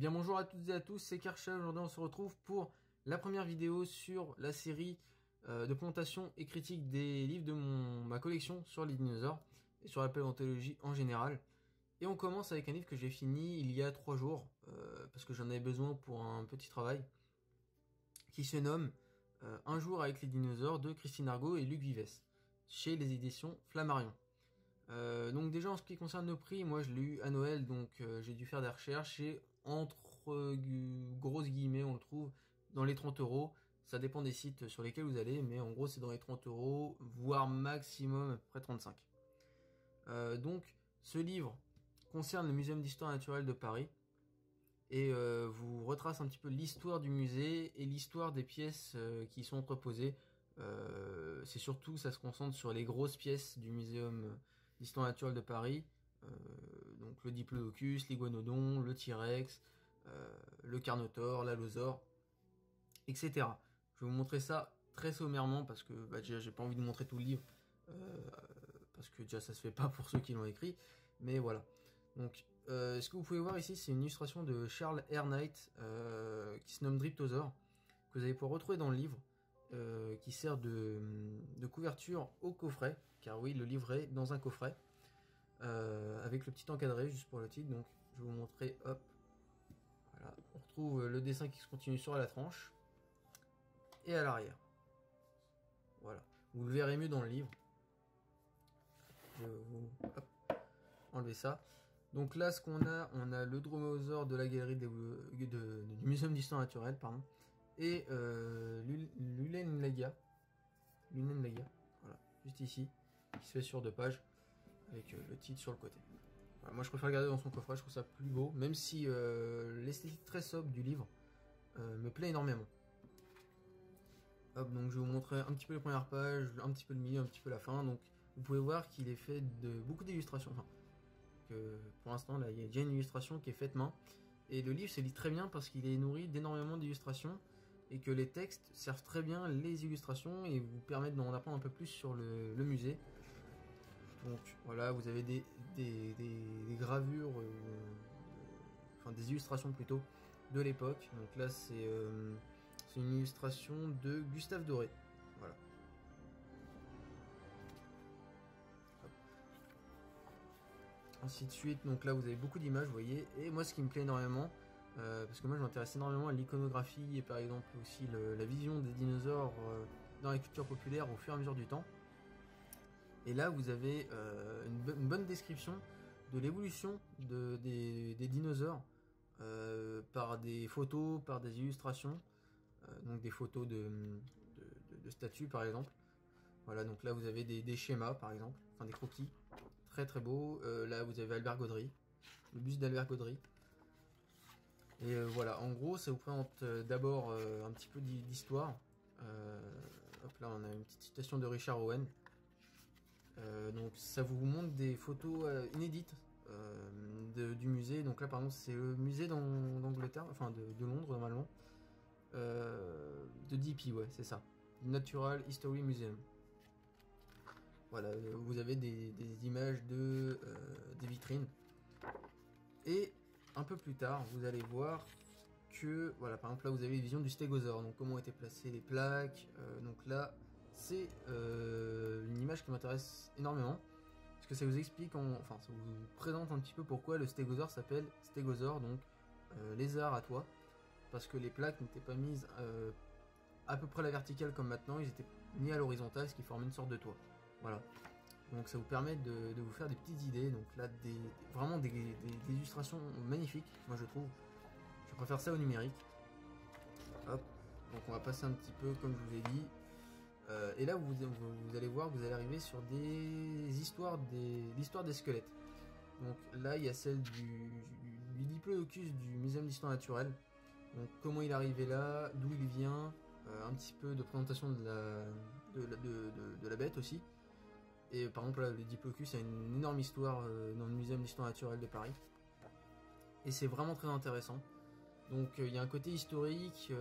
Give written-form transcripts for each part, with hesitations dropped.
Eh bien bonjour à toutes et à tous, c'est Karcha. Aujourd'hui on se retrouve pour la première vidéo sur la série de présentation et critique des livres de ma collection sur les dinosaures et sur la paléontologie en général. Et on commence avec un livre que j'ai fini il y a 3 jours parce que j'en avais besoin pour un petit travail qui se nomme Un jour avec les dinosaures de Christine Argot et Luc Vives chez les éditions Flammarion. Donc déjà en ce qui concerne le prix, moi je l'ai eu à Noël, donc j'ai dû faire des recherches et entre grosses guillemets on le trouve dans les 30 euros. Ça dépend des sites sur lesquels vous allez, mais en gros c'est dans les 30 euros, voire maximum à peu près 35. Donc ce livre concerne le Muséum d'Histoire Naturelle de Paris et vous retrace un petit peu l'histoire du musée et l'histoire des pièces qui y sont entreposées. C'est surtout, ça se concentre sur les grosses pièces du Muséum d'Histoire Naturelle de Paris, donc le Diplodocus, l'Iguanodon, le T-Rex, le Carnotaure, l'Allosaure, etc. Je vais vous montrer ça très sommairement parce que déjà j'ai pas envie de vous montrer tout le livre, parce que déjà ça se fait pas pour ceux qui l'ont écrit, mais voilà. Donc ce que vous pouvez voir ici, c'est une illustration de Charles R. Knight qui se nomme Dryptosaure, que vous allez pouvoir retrouver dans le livre. Qui sert de couverture au coffret, car oui, le livre est dans un coffret, avec le petit encadré juste pour le titre. Donc je vais vous montrer, hop, voilà, on retrouve le dessin qui se continue sur la tranche et à l'arrière. Voilà, vous le verrez mieux dans le livre. Je vais vous enlever ça. Donc là, ce qu'on a, on a le dromaeosaure de la galerie du Muséum d'Histoire Naturelle, pardon. Et l'Unenlagia, voilà, juste ici, qui se fait sur 2 pages, avec le titre sur le côté. Voilà, moi je préfère le garder dans son coffret, je trouve ça plus beau, même si l'esthétique très sobre du livre me plaît énormément. Hop, donc je vais vous montrer un petit peu les premières pages, un petit peu le milieu, un petit peu la fin. Donc vous pouvez voir qu'il est fait de beaucoup d'illustrations, enfin, que pour l'instant là il y a déjà une illustration qui est faite main. Et le livre se lit très bien parce qu'il est nourri d'énormément d'illustrations et que les textes servent très bien les illustrations et vous permettent d'en apprendre un peu plus sur le musée. Donc voilà, vous avez des gravures, enfin des illustrations plutôt, de l'époque. Donc là c'est une illustration de Gustave Doré. Voilà. Ainsi de suite, donc là vous avez beaucoup d'images, vous voyez, et moi ce qui me plaît énormément, parce que moi je m'intéresse énormément à l'iconographie et par exemple aussi la vision des dinosaures dans la culture populaire au fur et à mesure du temps. Et là vous avez une bonne description de l'évolution des dinosaures par des photos, par des illustrations, donc des photos de statues par exemple. Voilà, donc là vous avez des schémas par exemple, enfin des croquis, très très beaux. Là vous avez Albert Gaudry, le buste d'Albert Gaudry. Et voilà, en gros ça vous présente d'abord un petit peu d'histoire. Hop là on a une petite citation de Richard Owen. Donc ça vous montre des photos inédites du musée. Donc là par exemple c'est le musée d'Angleterre, enfin de Londres normalement. De DP, ouais c'est ça. Natural History Museum. Voilà, vous avez des images des vitrines. Et un peu plus tard, vous allez voir que, voilà, par exemple là vous avez les visions du stégosaure, donc comment étaient placées les plaques. Donc là, c'est une image qui m'intéresse énormément, parce que ça vous explique, enfin ça vous présente un petit peu pourquoi le stégosaure s'appelle stégosaure, donc lézard à toit, parce que les plaques n'étaient pas mises à peu près à la verticale comme maintenant, ils étaient mis à l'horizontale, ce qui formait une sorte de toit. Voilà, donc ça vous permet de vous faire des petites idées. Donc là, vraiment des illustrations magnifiques, moi je trouve. Je préfère ça au numérique. Hop, donc on va passer un petit peu comme je vous ai dit. Et là, vous allez voir, vous allez arriver sur l'histoire des squelettes. Donc là, il y a celle du Diplodocus du Muséum d'Histoire Naturelle. Donc comment il est arrivé là, d'où il vient, un petit peu de présentation de la bête aussi. Et par exemple, là, le Diplodocus a une énorme histoire dans le Muséum d'Histoire Naturelle de Paris. Et c'est vraiment très intéressant. Donc il y a un côté historique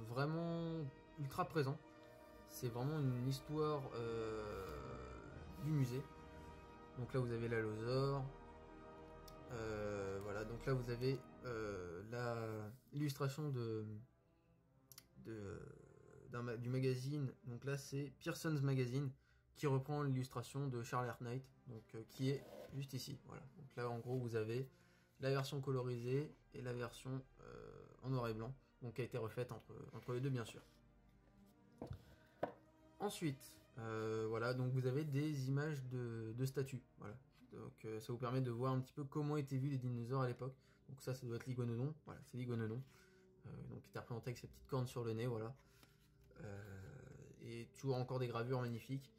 vraiment ultra présent. C'est vraiment une histoire du musée. Donc là, vous avez l'Allosaure. Voilà, donc là vous avez l'illustration du magazine. Donc là c'est Pearson's Magazine qui reprend l'illustration de Charles Knight, donc qui est juste ici. Voilà. Donc là en gros vous avez la version colorisée et la version en noir et blanc, donc qui a été refaite entre les deux bien sûr. Ensuite, voilà, donc vous avez des images de statues. Voilà. Donc ça vous permet de voir un petit peu comment étaient vus les dinosaures à l'époque. Donc ça doit être l'Iguanodon. Voilà, c'est l'Iguanodon. Donc qui est représenté avec ses petites cornes sur le nez, voilà. Et toujours encore des gravures magnifiques.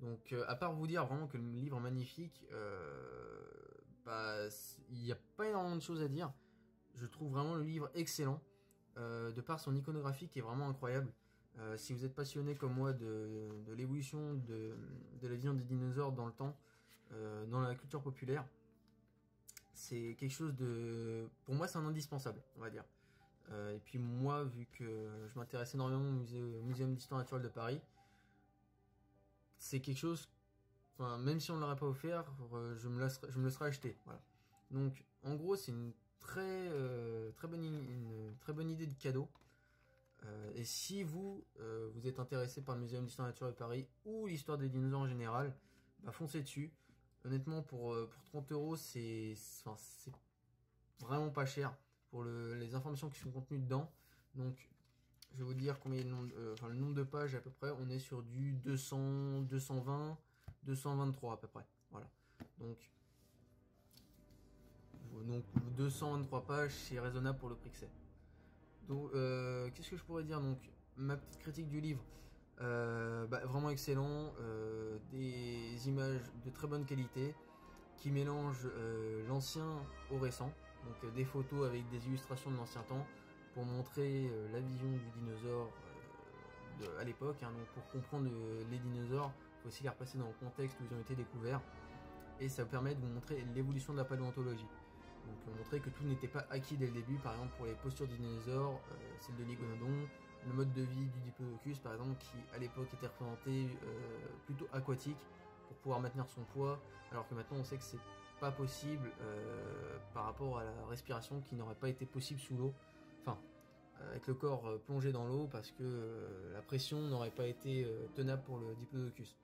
Donc à part vous dire vraiment que le livre est magnifique, il n'y a pas énormément de choses à dire. Je trouve vraiment le livre excellent, de par son iconographie qui est vraiment incroyable. Si vous êtes passionné comme moi de l'évolution de la vision des dinosaures dans le temps, dans la culture populaire, c'est quelque chose de... Pour moi c'est un indispensable, on va dire. Et puis moi, vu que je m'intéresse énormément au Muséum d'Histoire Naturelle de Paris, c'est quelque chose... Enfin, même si on ne l'aurait pas offert, je me le serais acheté. Voilà. Donc en gros c'est une très bonne idée de cadeau. Et si vous êtes intéressé par le Muséum d'Histoire Naturelle de Paris ou l'histoire des dinosaures en général, bah foncez dessus. Honnêtement, pour 30 euros, c'est vraiment pas cher pour les informations qui sont contenues dedans. Donc, je vais vous dire combien le nombre de pages à peu près. On est sur du 200, 220, 223 à peu près. Voilà. Donc 223 pages, c'est raisonnable pour le prix que c'est. Donc, qu'est-ce que je pourrais dire? Donc, ma petite critique du livre, vraiment excellent, des images de très bonne qualité qui mélangent l'ancien au récent, donc des photos avec des illustrations de l'ancien temps pour montrer la vision du dinosaure à l'époque. Hein. Donc, pour comprendre les dinosaures, il faut aussi les replacer dans le contexte où ils ont été découverts, et ça permet de vous montrer l'évolution de la paléontologie. Donc montrer que tout n'était pas acquis dès le début, par exemple pour les postures du dinosaure, celle de l'Iguanodon, le mode de vie du Diplodocus par exemple, qui à l'époque était représenté plutôt aquatique pour pouvoir maintenir son poids, alors que maintenant on sait que c'est pas possible par rapport à la respiration qui n'aurait pas été possible sous l'eau, enfin avec le corps plongé dans l'eau parce que la pression n'aurait pas été tenable pour le Diplodocus.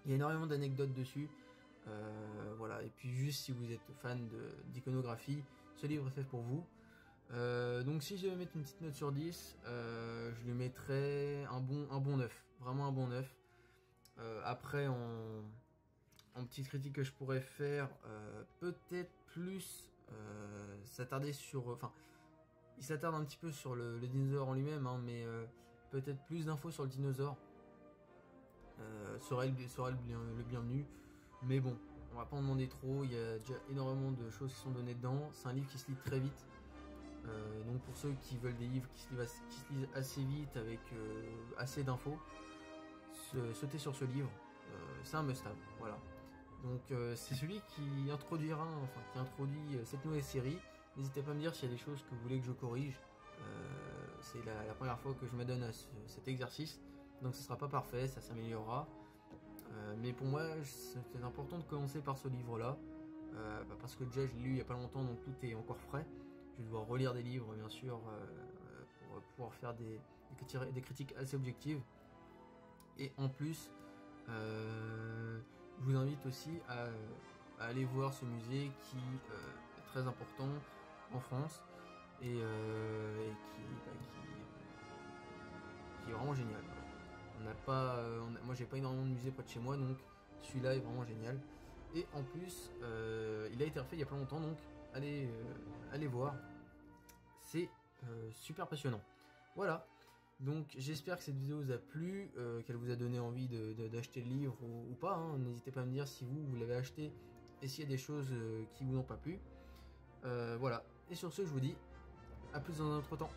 Il y a énormément d'anecdotes dessus. Voilà, et puis juste si vous êtes fan d'iconographie, ce livre est fait pour vous. Donc si je devais mettre une petite note sur 10, je lui mettrais un bon 9, vraiment un bon 9. Après en petite critique que je pourrais faire, peut-être plus s'attarder sur... Enfin, il s'attarde un petit peu sur le dinosaure en lui-même, hein, mais peut-être plus d'infos sur le dinosaure serait le bienvenu. Mais bon, on va pas en demander trop, il y a déjà énormément de choses qui sont données dedans. C'est un livre qui se lit très vite. Donc pour ceux qui veulent des livres qui se lisent assez vite avec assez d'infos, sautez sur ce livre. C'est un must-have, voilà. Donc c'est celui qui introduit cette nouvelle série. N'hésitez pas à me dire s'il y a des choses que vous voulez que je corrige. C'est la première fois que je m'adonne à cet exercice, donc ce sera pas parfait, ça s'améliorera. Mais pour moi, c'est important de commencer par ce livre-là, parce que déjà je l'ai lu il n'y a pas longtemps, donc tout est encore frais. Je vais devoir relire des livres, bien sûr, pour pouvoir faire des critiques assez objectives. Et en plus, je vous invite aussi à aller voir ce musée qui est très important en France et qui est vraiment génial. Moi j'ai pas énormément de musées près de chez moi, donc celui-là est vraiment génial. Et en plus, il a été refait il y a pas longtemps, donc allez voir. C'est super passionnant. Voilà. Donc j'espère que cette vidéo vous a plu, qu'elle vous a donné envie d'acheter le livre ou pas. Hein. N'hésitez pas à me dire si vous l'avez acheté et s'il y a des choses qui vous ont pas plu. Voilà. Et sur ce, je vous dis à plus dans un autre temps.